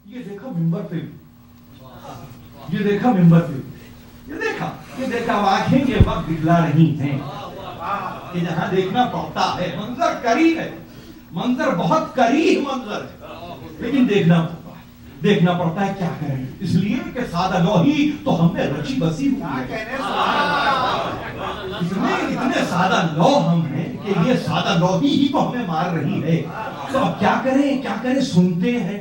یہ دیکھا ممبر پہ بھی، یہ دیکھا ممبر پہ بھی، یہ دیکھا آنکھیں یہ وقت دکھلا رہی ہیں کہ جہاں دیکھنا پڑتا ہے، منظر قریب ہے، منظر بہت قریب منظر ہے، لیکن دیکھنا پڑتا ہے، کیا کریں؟ اس لیے کہ سادہ لوہی تو ہم نے رچی بسی ہوئی ہے، اتنے سادہ لو ہم ہیں کہ یہ سادہ لوہی ہی تو ہمیں مار رہی ہے۔ تو اب کیا کریں؟ سنتے ہیں،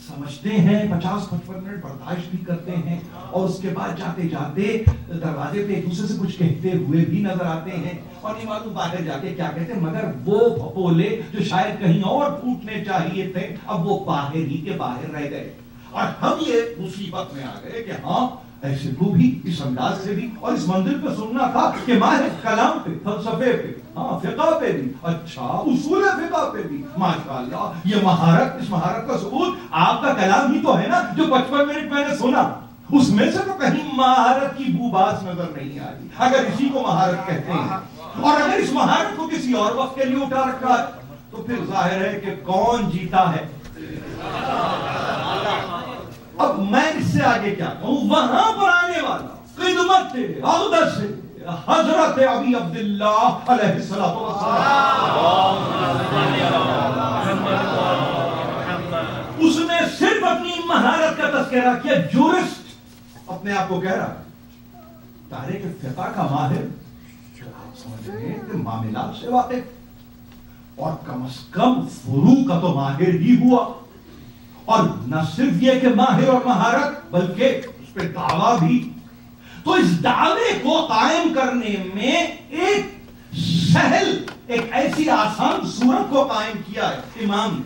سمجھتے ہیں، 50-55 منٹ برداشت بھی کرتے ہیں، اور اس کے بعد جاتے جاتے دروازے پہ ایک دوسرے سے کچھ کہتے ہوئے بھی نظر آتے ہیں، اور نہیں معلوم باہر جا کے کیا کہتے ہیں، مگر وہ بھپولے جو شاید کہیں اور پھوٹنے چاہیے تھے اب وہ باہر ہی کے باہر رہ گئے، اور ہم یہ مصیبت میں آ گئے کہ ہاں ایسے کو بھی اس انداز سے بھی، اور اس منزل پہ سننا تھا کہ ماہر کلام پہ، فلسفے پہ، ہاں فقہ پہ بھی، اچھا اصول فقہ پہ بھی، ماشاءاللہ یہ مہارت، اس مہارت کا ثبوت آپ کا کلام ہی تو ہے نا جو 55 منٹ میں نے سنا، اس میں سے تو کہیں مہارت کی بو باس نظر نہیں آئی، اگر اسی کو مہارت کہتے ہیں، اور اگر اس مہارت کو کسی اور وقت کے لیے اٹھا رکھا ہے تو پھر ظاہر ہے کہ کون جیتا ہے۔ اب میں اس سے آگے کیا کہوں؟ وہاں پر آنے والا خدمت اقدس حضرت ابی عبداللہ علیہ الصلوۃ والسلام، اس نے صرف اپنی مہارت کا تذکرہ کیا، جورسٹ اپنے آپ کو کہہ رہا ہے، تاریخ فقہ کا ماہر، سمجھ رہے ہیں کہ معاملات سے واقف، اور کم از کم فروع کا تو ماہر ہی ہوا، اور نہ صرف یہ کہ ماہر اور مہارت بلکہ اس پہ دعویٰ بھی۔ تو اس دعوے کو قائم کرنے میں ایک سہل، ایک ایسی آسان صورت کو قائم کیا ہے امام نے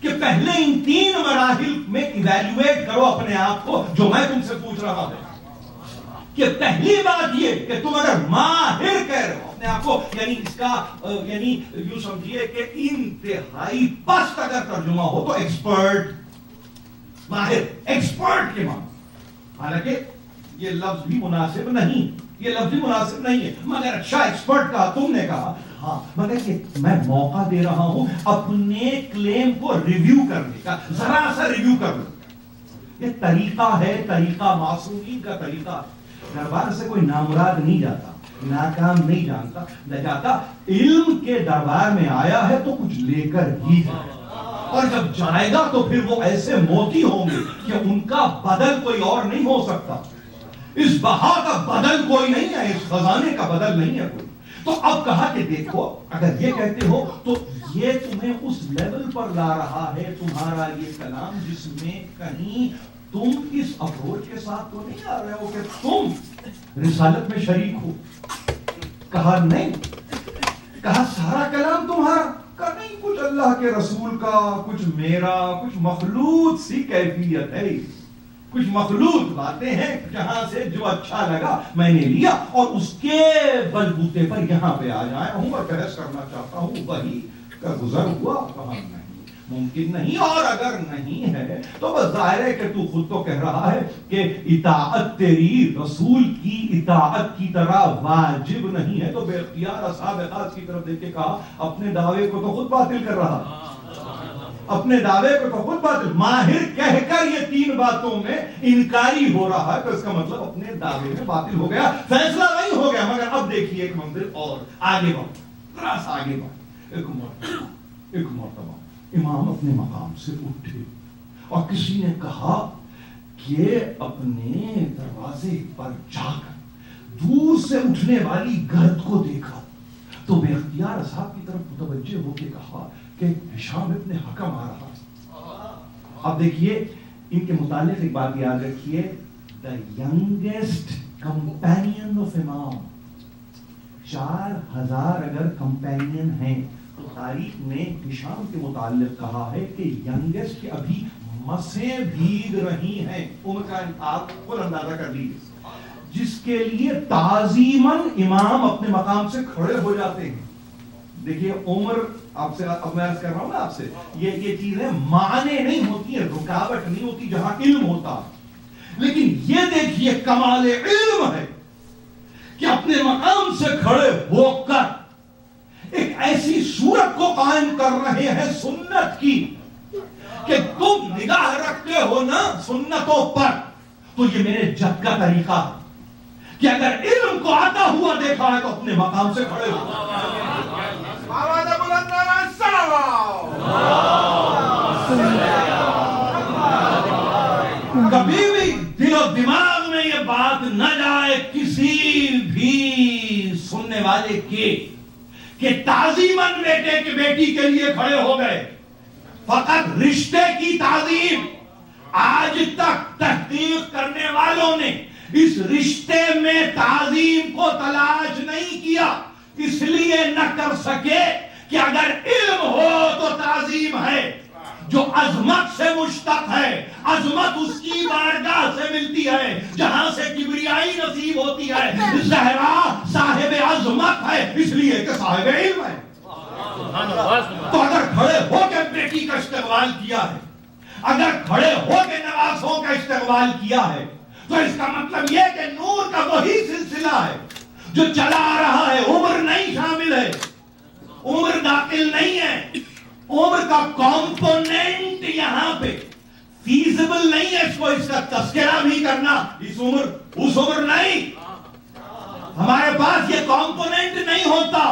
کہ پہلے ان 3 مراحل میں ایویلویٹ کرو اپنے آپ کو، جو میں تم سے پوچھ رہا ہوں، کہ پہلی بات یہ کہ تم اگر ماہر کہہ رہے ہو اپنے آپ کو، یعنی اس کا یعنی یوں سمجھیے کہ انتہائی پست اگر ترجمہ ہو تو ایکسپرٹ، ماہر، ایکسپرٹ کے معنی، حالانکہ یہ لفظ بھی مناسب نہیں ہے، مگر اچھا ایکسپرٹ کہا تم نے کہا، ہاں مگر یہ میں موقع دے رہا ہوں اپنے کلیم کو ریویو کرنے کا، ذرا سا ریویو کر لو، یہ طریقہ ہے، طریقہ معصومین کا طریقہ، دربار سے کوئی نامراد نہیں جاتا، ناکام نہیں جاتا، علم کے دربار میں آیا ہے تو کچھ لے کر ہی جائے، اور جب جائے گا تو پھر وہ ایسے موتی ہوں گے کہ ان کا بدل کوئی اور نہیں ہو سکتا، اس بہا کا بدل کوئی نہیں ہے، اس خزانے کا بدل نہیں ہے کوئی۔ تو اب کہا کہ دیکھو اگر یہ کہتے ہو تو یہ تمہیں اس لیول پر لا رہا ہے تمہارا یہ کلام جس میں کہیں تم اس اپروچ کے ساتھ تو نہیں آ رہے ہو کہ تم رسالت میں شریک ہو، کہا نہیں، کہا سارا کلام تمہارا، کہا نہیں، کچھ اللہ کے رسول کا، کچھ میرا، کچھ مخلوط سی کیفیت ہے، کچھ مخلوط باتیں ہیں، جہاں سے جو اچھا لگا میں نے لیا، اور اس کے بلبوتے پر یہاں پہ آ جائے ہوں اور بحث کرنا چاہتا ہوں، وہی کا گزر ہوا، کہا نہیں، ممکن نہیں، اور اگر نہیں ہے تو بس ظاہر ہے کہ تو خود تو کہہ رہا ہے کہ اطاعت تیری رسول کی اطاعت کی طرح واجب نہیں ہے، تو بے اختیار اصحاب خاص کی طرف دیکھ کے کہا اپنے دعوے کو تو خود باطل کر رہا، اپنے دعوے کو تو خود باطل، ماہر کہہ کر یہ 3 باتوں میں انکاری ہو رہا ہے، تو اس کا مطلب اپنے دعوے میں باطل ہو گیا، فیصلہ نہیں ہو گیا۔ مگر اب دیکھیے ایک منزل اور آگے بڑھ، ذرا سا آگے بڑھ، ایک مرتبہ امام اپنے مقام سے اٹھے اور کسی نے کہا کہ اپنے دروازے پر جا کر دور سے اٹھنے والی گرد کو دیکھا تو بے اختیار اصحاب کی طرف متوجہ ہو کے کہا کہ ہشام ابن حکم آ رہا ہے۔ اب دیکھیے ان کے متعلق ایک بات یاد رکھیے، the youngest companion of امام، 4000 اگر کمپینین ہیں تو تاریخ نے ہشام کے متعلق کہا ہے کہ ینگسٹ کے ابھی مسیں بھیگ رہی ہیں، عمر کا آپ خود اندازہ کر لیجیے، جس کے لیے تعظیماً امام اپنے مقام سے کھڑے ہو جاتے ہیں۔ دیکھیے عمر، آپ سے اب میں عرض کر رہا ہوں نا آپ سے، یہ چیزیں معنی نہیں ہوتی ہیں، رکاوٹ نہیں ہوتی جہاں علم ہوتا، لیکن یہ دیکھیے کمال علم ہے کہ اپنے مقام سے کھڑے ہو کر ایک ایسی صورت کو قائم کر رہے ہیں سنت کی کہ تم نگاہ رکھتے ہو نا سنتوں پر، تو یہ میرے جد کا طریقہ ہے کہ اگر علم کو آتا ہوا دیکھا ہے تو اپنے مقام سے کھڑے ہو. کبھی بھی دل و دماغ میں یہ بات نہ جائے کسی بھی سننے والے کی کہ تعظیماً بیٹے کے بیٹی کے لیے کھڑے ہو گئے. فقط رشتے کی تعظیم. آج تک تحقیق کرنے والوں نے اس رشتے میں تعظیم کو تلاش نہیں کیا، اس لیے نہ کر سکے کہ اگر علم ہو تو تعظیم ہے. جو عظمت سے مشتق ہے، عظمت اس کی بارگاہ سے ملتی ہے جہاں سے کبریائی نصیب ہوتی ہے. زہرا صاحب عظمت ہے اس لیے کہ صاحب علم ہے. تو اگر کھڑے ہو کے بیٹی کا استقبال کیا ہے، اگر کھڑے ہو کے نوازوں کا استقبال کیا ہے، تو اس کا مطلب یہ کہ نور کا وہی سلسلہ ہے جو چلا آ رہا ہے. عمر نہیں شامل ہے، عمر داخل نہیں ہے. عمر کا کمپوننٹ یہاں پہ فیزیبل نہیں ہے. اس کا تذکرہ بھی کرنا. اس عمر نہیں. ہمارے پاس یہ کمپوننٹ نہیں ہوتا.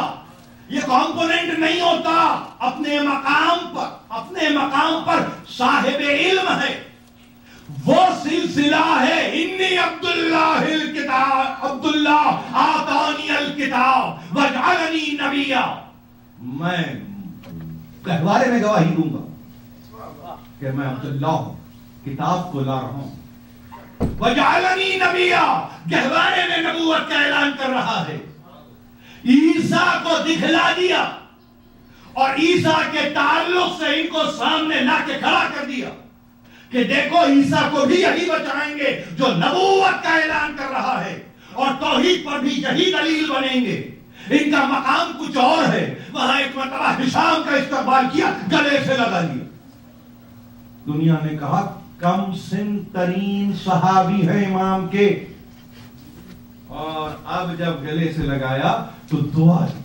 یہ کمپوننٹ نہیں ہوتا. اپنے مقام پر صاحب علم ہے. وہ سلسلہ ہے انی عبداللہ آتانی الکتاب وجعلنی نبیا. میں گہوارے میں گواہی دوں گا کہ میں عبداللہ ہوں، کتاب کو لا رہا ہوں. وجعلنی نبیا، گہوارے میں نبوت کا اعلان کر رہا ہے. عیسیٰ کو دکھلا دیا اور عیسیٰ کے تعلق سے ان کو سامنے لا کے کھڑا کر دیا کہ دیکھو عیسیٰ کو بھی یہی بچائیں گے جو نبوت کا اعلان کر رہا ہے، اور توحید پر بھی یہی دلیل بنیں گے. ان کا مقام کچھ اور ہے. وہاں ایک مرتبہ ہشام کا استقبال کیا، گلے سے لگا لیا. دنیا نے کہا کم سن ترین صحابی ہے امام کے، اور اب جب گلے سے لگایا تو دعا دی،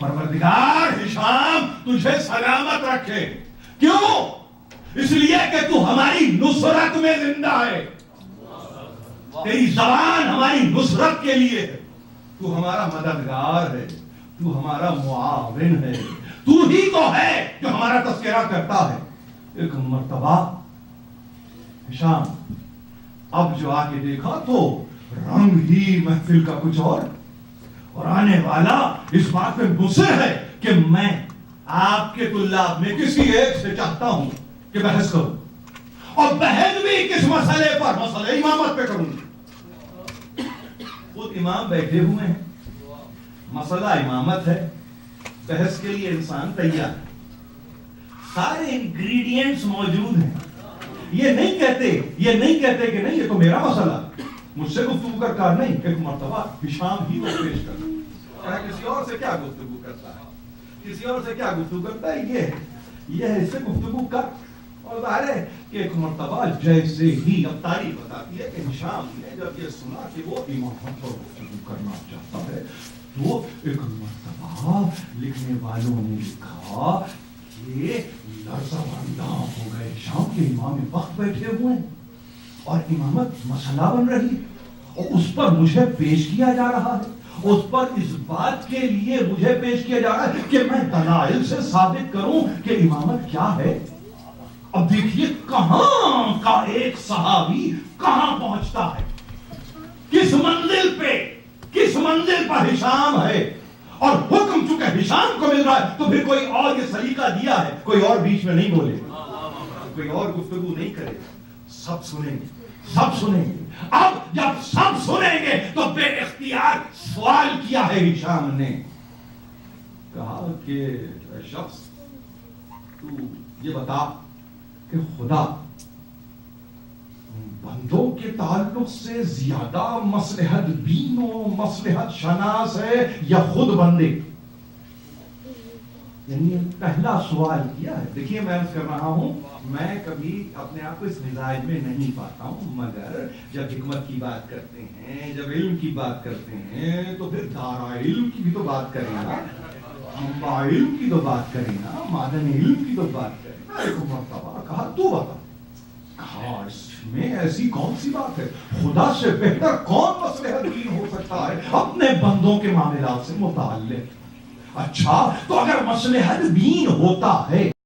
پروردگار ہشام تجھے سلامت رکھے. کیوں؟ اس لیے کہ تو ہماری نصرت میں زندہ ہے. تیری زبان ہماری نصرت کے لیے ہے. تو ہمارا مددگار ہے، تو ہمارا معاون ہے، تو ہی تو ہے جو ہمارا تذکرہ کرتا ہے. ایک مرتبہ ہشام اب جو آ کے دیکھا تو رنگ ہی محفل کا کچھ اور آنے والا اس بات پہ مصر ہے کہ میں آپ کے طلاب میں کسی ایک سے چاہتا ہوں کہ بحث کروں، اور بحث بھی کس مسئلے پر؟ مسئلہ امامت پہ کروں. خود امام بیٹھے ہوئے ہیں، مسئلہ امامت ہے، بحث کے لیے انسان تیار ہے، سارے انگریڈینٹس موجود ہیں. یہ نہیں کہتے کہ نہیں یہ تو میرا مسئلہ، مجھ سے گفتگو کا کار نہیں. ایک مرتبہ ہشام ہی کو پیش کرتا، کسی اور سے کیا گفتگو کرتا ہے، یہ ہے اس سے گفتگو کر. اور ظاہر ہے کہ ایک مرتبہ جیسے ہی اب تاریخ بتاتی ہے کہ ہشام نے جب یہ سنا کہ وہ امامت پر گفتگو کرنا چاہتا ہے تو ایک مرتبہ لکھنے والوں نے لکھا کہ لرزہ بردہ ہو گئے ہشام کے امام وقت بیٹھے ہوئے ہیں اور امامت مسئلہ بن رہی ہے، اور اس پر مجھے پیش کیا جا رہا ہے، اس پر اس بات کے لیے مجھے پیش کیا جا رہا ہے کہ میں دلائل سے ثابت کروں کہ امامت کیا ہے. اب دیکھیے کہاں کا ایک صحابی کہاں پہنچتا ہے، کس منزل پر ہشام ہے، اور حکم چونکہ ہشام کو مل رہا ہے تو پھر کوئی اور یہ سلیقہ دیا ہے، کوئی اور بیچ میں نہیں بولے، کوئی اور گفتگو نہیں کرے. سب سنیں گے. اب جب سب سنیں گے تو بے اختیار سوال کیا ہے ہشام نے. کہا کہ شخص تو یہ بتا کہ خدا بندوں کے تعلق سے زیادہ مصلحت بین و مصلحت شناس ہے یا خود بندے؟ یعنی پہلا سوال کیا ہے. دیکھیے میں عرض کر رہا ہوں، میں کبھی اپنے آپ کو اس مزاج میں نہیں پاتا ہوں، مگر جب حکمت کی بات کرتے ہیں، جب علم کی بات کرتے ہیں تو پھر دارا علم کی بھی تو بات کریں نا، منبع علم کی تو بات کریں نا، معدن علم کی تو بات کریں نا. ایک مرتبہ کہا تو بتا. کہا اس میں ایسی کون سی بات ہے, خدا سے بہتر کون مصلحت دین ہو سکتا ہے اپنے بندوں کے معاملات سے متعلق. اچھا تو اگر مصلحت دین ہوتا ہے